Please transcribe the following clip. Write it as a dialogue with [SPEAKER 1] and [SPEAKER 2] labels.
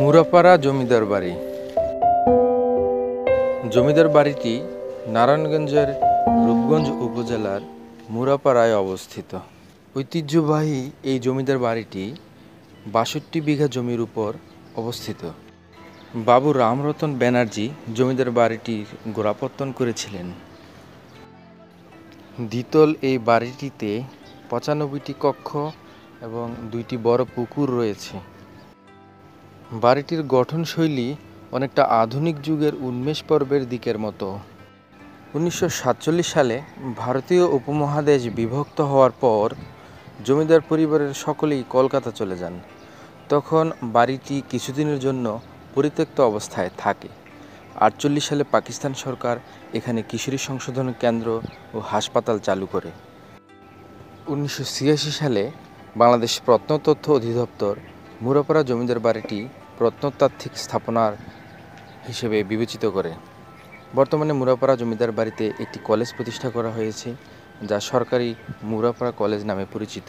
[SPEAKER 1] মুরাপাড়া জমিদার বাড়ি। জমিদার বাড়িটি নারায়ণগঞ্জের রূপগঞ্জ উপজেলার মুরাপাড়ায় অবস্থিত। ঐতিহ্যবাহী এই জমিদার বাড়িটি ৬২ বিঘা জমির উপর অবস্থিত। বাবু রামরতন ব্যানার্জি জমিদার বাড়িটির গোড়াপত্তন করেছিলেন। দ্বিতল এই বাড়িটিতে ৯৫টি কক্ষ এবং ২টি বড় পুকুর রয়েছে। বাড়িটির গঠনশৈলী অনেকটা আধুনিক যুগের উন্মেষ পর্বের দিকের মতো। ১৯৪৭ সালে ভারতীয় উপমহাদেশ বিভক্ত হওয়ার পর জমিদার পরিবারের সকলেই কলকাতা চলে যান। তখন বাড়িটি কিছুদিনের জন্য পরিত্যক্ত অবস্থায় থাকে। ৪৮ সালে পাকিস্তান সরকার এখানে কিশোরী সংশোধন কেন্দ্র ও হাসপাতাল চালু করে। ১৯৮৬ সালে বাংলাদেশ প্রত্নতত্ত্ব অধিদপ্তর মুরাপাড়া জমিদার বাড়িটি প্রত্নতাত্ত্বিক স্থাপনার হিসেবে বিবেচিত করে। বর্তমানে মুরাপাড়া জমিদার বাড়িতে একটি কলেজ প্রতিষ্ঠা করা হয়েছে, যা সরকারি মুরাপাড়া কলেজ নামে পরিচিত।